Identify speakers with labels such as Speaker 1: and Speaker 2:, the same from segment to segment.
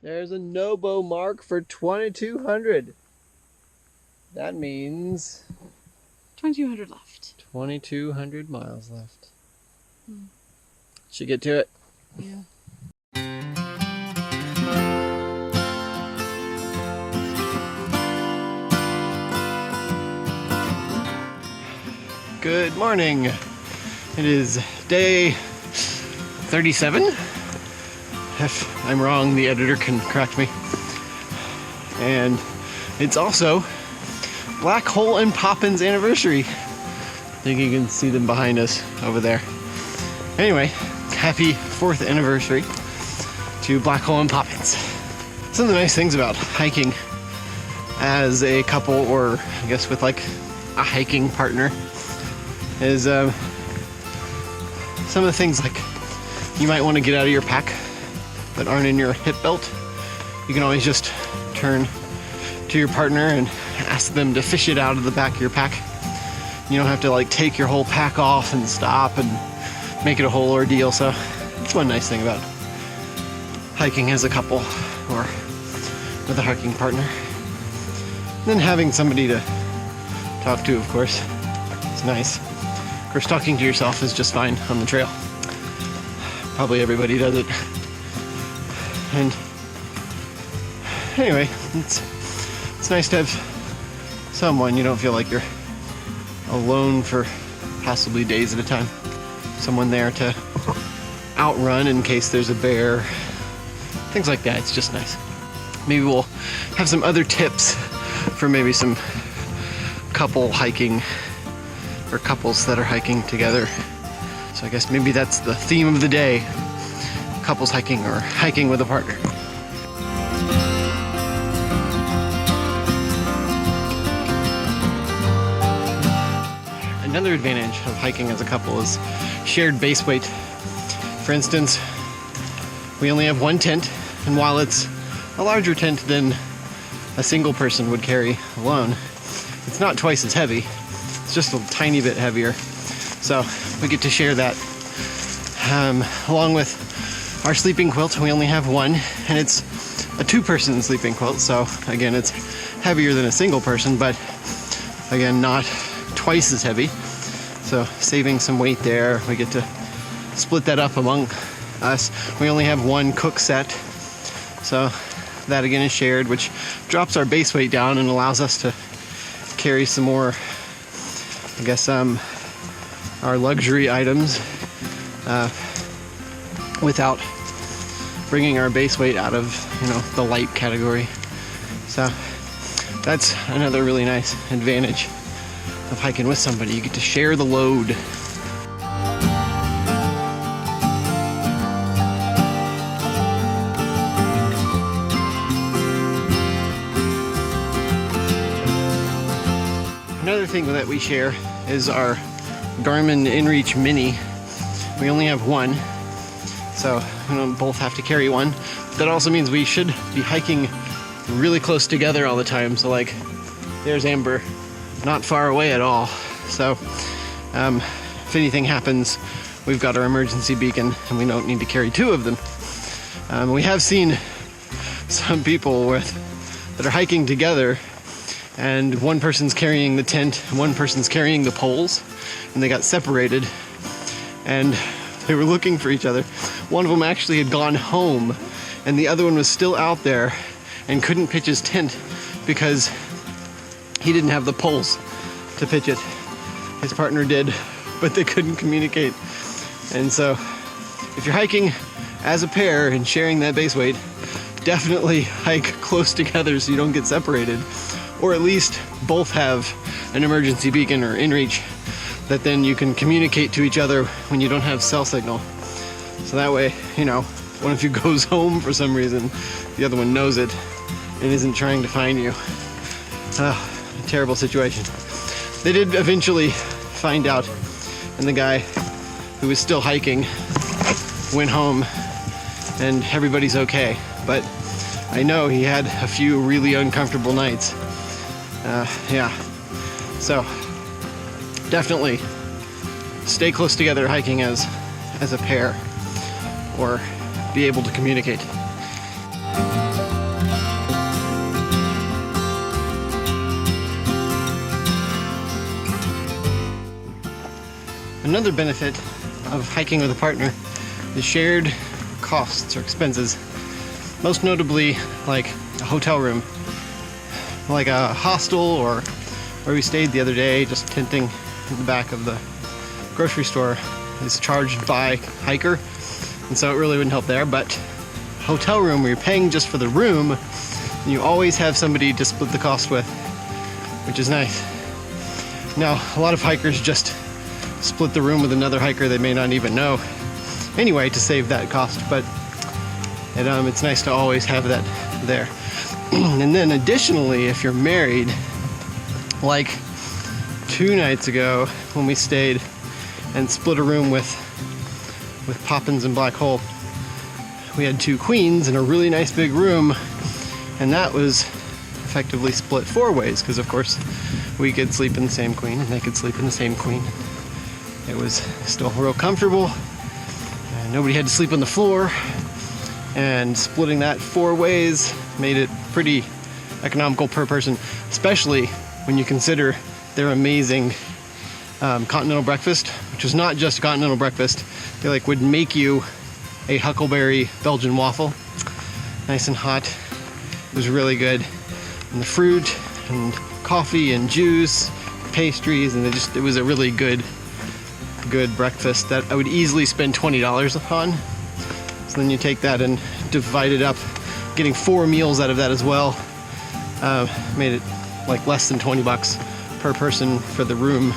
Speaker 1: There's a no-bow mark for 2200. That means
Speaker 2: 2200 left.
Speaker 1: 2200 miles left. Should get to it.
Speaker 2: Yeah.
Speaker 1: Good morning. It is day 37. If I'm wrong, the editor can correct me. And it's also Black Hole and Poppins anniversary. I think you can see them behind us over there. Anyway, happy 4th anniversary to Black Hole and Poppins. Some of the nice things about hiking as a couple, or I guess with like a hiking partner, is some of the things like you might want to get out of your pack that aren't in your hip belt. You can always just turn to your partner and ask them to fish it out of the back of your pack. You don't have to like take your whole pack off and stop and make it a whole ordeal. So that's one nice thing about hiking as a couple or with a hiking partner. And then having somebody to talk to, of course, is nice. Of course, talking to yourself is just fine on the trail. Probably everybody does it. And anyway, it's nice to have someone. You don't feel like you're alone for possibly days at a time. Someone there to outrun in case there's a bear. Things like that. It's just nice. Maybe we'll have some other tips for maybe some couple hiking or couples that are hiking together. So I guess maybe that's the theme of the day. Couples hiking or hiking with a partner. Another advantage of hiking as a couple is shared base weight. For instance, we only have one tent, and while it's a larger tent than a single person would carry alone, it's not twice as heavy. It's just a tiny bit heavier. So we get to share that. Along with our sleeping quilt, we only have one, and it's a two-person sleeping quilt. So again, it's heavier than a single person, but again, not twice as heavy. So saving some weight there. We get to split that up among us. We only have one cook set, so that again is shared, which drops our base weight down and allows us to carry some more, I guess, our luxury items without bringing our base weight out of, the light category. So that's another really nice advantage of hiking with somebody. You get to share the load. Another thing that we share is our Garmin InReach Mini. We only have one, so we don't both have to carry one. But that also means we should be hiking really close together all the time. So like, there's Amber, not far away at all. So if anything happens, we've got our emergency beacon and we don't need to carry two of them. We have seen some people that are hiking together, and one person's carrying the tent, one person's carrying the poles, and they got separated and they were looking for each other. One of them actually had gone home and the other one was still out there and couldn't pitch his tent because he didn't have the poles to pitch it. His partner did, but they couldn't communicate. And so if you're hiking as a pair and sharing that base weight, definitely hike close together so you don't get separated. Or at least both have an emergency beacon or InReach that then you can communicate to each other when you don't have cell signal. So that way, one of you goes home for some reason, the other one knows it and isn't trying to find you. Terrible situation. They did eventually find out, and the guy who was still hiking went home and everybody's okay. But I know he had a few really uncomfortable nights. Yeah, so definitely stay close together hiking as a pair, or be able to communicate. Another benefit of hiking with a partner is shared costs or expenses. Most notably, like a hotel room, like a hostel, or where we stayed the other day, just tenting in the back of the grocery store, is charged by hiker, and so it really wouldn't help there. But hotel room, where you're paying just for the room, and you always have somebody to split the cost with, which is nice. Now, a lot of hikers just split the room with another hiker they may not even know anyway to save that cost, but it's nice to always have that there. And then additionally, if you're married, like 2 nights ago when we stayed and split a room with Poppins and Black Hole, we had 2 queens in a really nice big room, and that was effectively split 4 ways, because of course we could sleep in the same queen and they could sleep in the same queen. It was still real comfortable, and nobody had to sleep on the floor, and splitting that 4 ways made it pretty economical per person, especially when you consider their amazing continental breakfast, which was not just continental breakfast. They would make you a huckleberry Belgian waffle, nice and hot. It was really good, and the fruit and coffee and juice, pastries, and it was a really good breakfast that I would easily spend $20 on. So then you take that and divide it up, getting 4 meals out of that as well, made it like less than $20 per person for the room,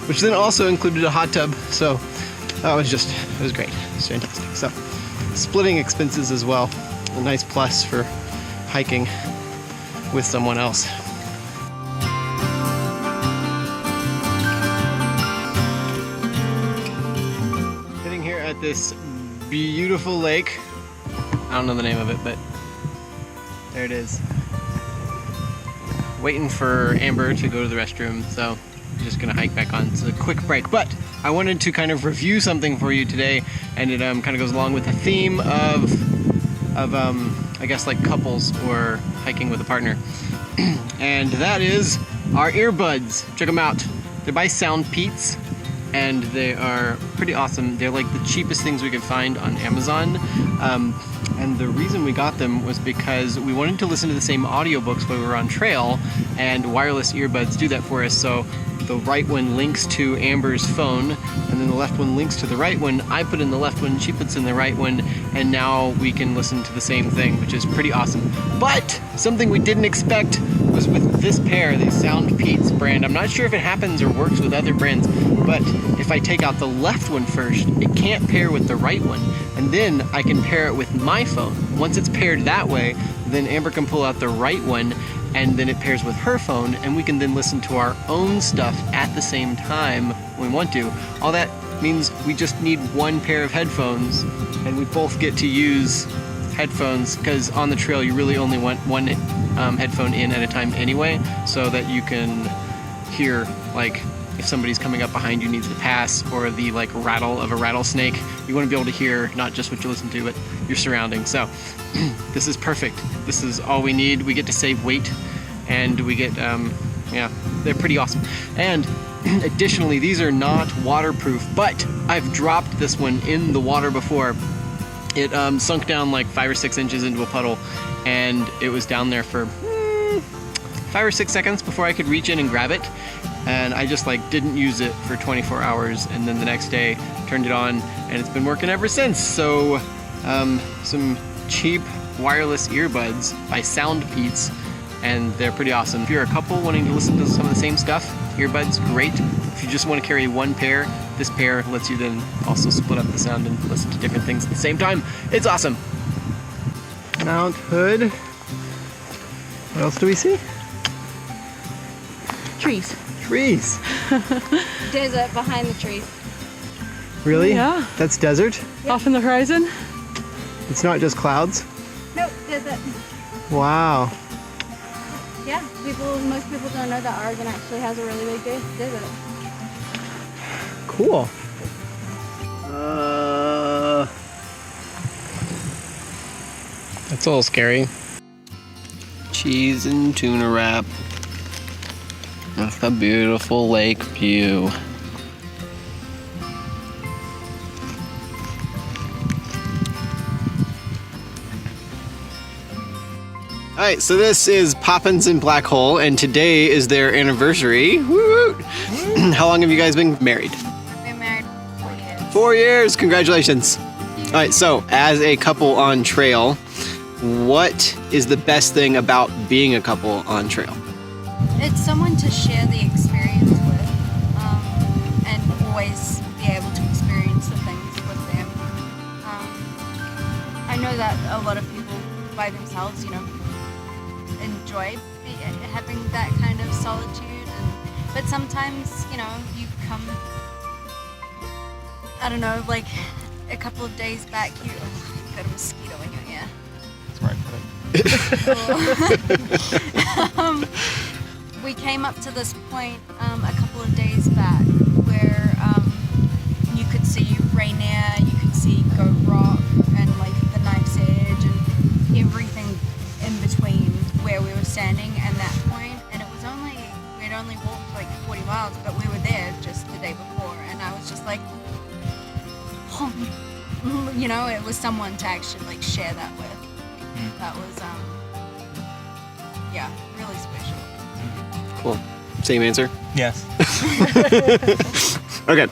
Speaker 1: which then also included a hot tub. So it was great. It was fantastic. So splitting expenses as well, a nice plus for hiking with someone else. At this beautiful lake. I don't know the name of it, but there it is. Waiting for Amber to go to the restroom, so I'm just gonna hike back on. It's a quick break, but I wanted to kind of review something for you today, and it kind of goes along with the theme of I guess like couples or hiking with a partner, and that is our earbuds. Check them out. They're by Sound Peats, and they are pretty awesome. They're like the cheapest things we could find on Amazon. And the reason we got them was because we wanted to listen to the same audiobooks when we were on trail, and wireless earbuds do that for us. So the right one links to Amber's phone, and then the left one links to the right one. I put in the left one, she puts in the right one, and now we can listen to the same thing, which is pretty awesome. But something we didn't expect was with this pair, the Sound Peats brand. I'm not sure if it happens or works with other brands, but if I take out the left one first, it can't pair with the right one. And then I can pair it with my phone. Once it's paired that way, then Amber can pull out the right one, and then it pairs with her phone, and we can then listen to our own stuff at the same time when we want to. All that means we just need 1 pair of headphones, and we both get to use headphones, because on the trail you really only want 1 headphone in at a time anyway, so that you can hear, like, if somebody's coming up behind you, needs to pass, or the like rattle of a rattlesnake. You want to be able to hear not just what you listen to, but your surroundings. So this is perfect. This is all we need. We get to save weight, and we get yeah, they're pretty awesome. And additionally, these are not waterproof, but I've dropped this one in the water before. It sunk down like 5 or 6 inches into a puddle, and it was down there for 5 or 6 seconds before I could reach in and grab it. And I just like didn't use it for 24 hours, and then the next day turned it on, and it's been working ever since. So some cheap wireless earbuds by Sound Peats, and they're pretty awesome. If you're a couple wanting to listen to some of the same stuff, earbuds, great. If you just want to carry 1 pair, this pair lets you then also split up the sound and listen to different things at the same time. It's awesome. Mount Hood. What else do we see?
Speaker 2: Trees.
Speaker 1: Trees.
Speaker 3: Desert behind the trees.
Speaker 1: Really?
Speaker 2: Yeah.
Speaker 1: That's desert?
Speaker 2: Yep. Off in the horizon.
Speaker 1: It's not just clouds?
Speaker 3: Nope, desert.
Speaker 1: Wow.
Speaker 3: Yeah, most people don't know that Oregon actually has a really big desert.
Speaker 1: Cool. That's a little scary. Cheese and tuna wrap with a beautiful lake view. Alright, so this is Poppins and Black Hole, and today is their anniversary. Woo! How long have you guys been married?
Speaker 3: We've been married 4 years.
Speaker 1: 4 years! Congratulations! Alright, so as a couple on trail, what is the best thing about being a couple on trail?
Speaker 3: It's someone to share the experience with, and always be able to experience the things with them. I know that a lot of people by themselves, you know, enjoy having that kind of solitude, but sometimes, you know, you come, I don't know, like a couple of days back, you got a mosquito in your ear.
Speaker 4: That's where I put it.
Speaker 3: We came up to this point a couple of days back where you could see Rainier, you could see Goat Rock and like the Knife's Edge and everything in between where we were standing and that point, and it was only, we'd only walked like 40 miles, but we were there just the day before, and I was just like, oh, you know, it was someone to actually like share that with. That was yeah, really special.
Speaker 1: Cool. Same answer?
Speaker 4: Yes.
Speaker 1: Okay,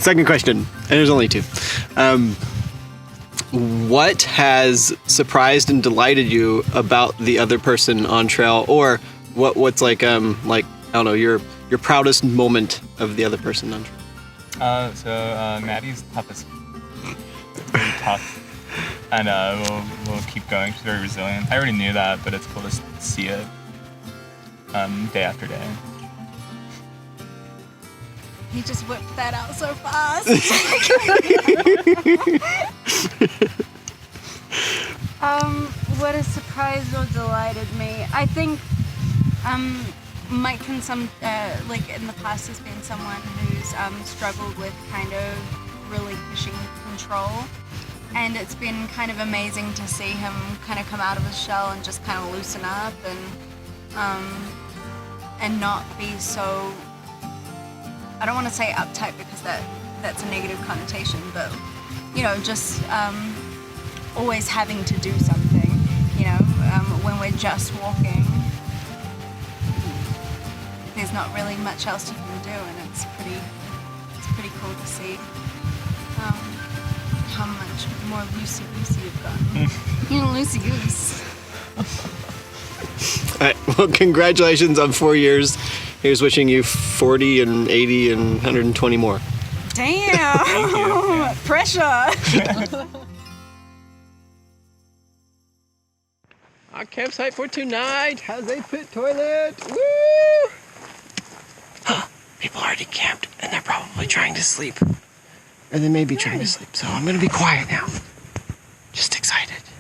Speaker 1: second question, and there's only two. What has surprised and delighted you about the other person on trail, or what's like I don't know, your proudest moment of the other person on trail?
Speaker 4: Maddie's toughest. Very tough. And we'll keep going. She's very resilient. I already knew that, but it's cool to see it day after day.
Speaker 3: He just whipped that out so fast. What has surprised or delighted me? I think Mike can like in the past has been someone who's struggled with kind of relinquishing control, and it's been kind of amazing to see him kind of come out of his shell and just kind of loosen up and not be so, I don't want to say uptight because that's a negative connotation, but you know, just always having to do something, you know, when we're just walking, there's not really much else you can do, and it's pretty cool to see how much more loosey-goosey you've gotten. You know, loosey-goose.
Speaker 1: All right, well, congratulations on 4 years. Here's wishing you 40 and 80 and 120 more.
Speaker 3: Damn!
Speaker 4: Thank you. Yeah.
Speaker 3: Pressure!
Speaker 1: Our campsite for tonight has a pit toilet. Woo! People already camped, and they're probably trying to sleep. Or they may be trying to sleep, so I'm gonna be quiet now. Just excited.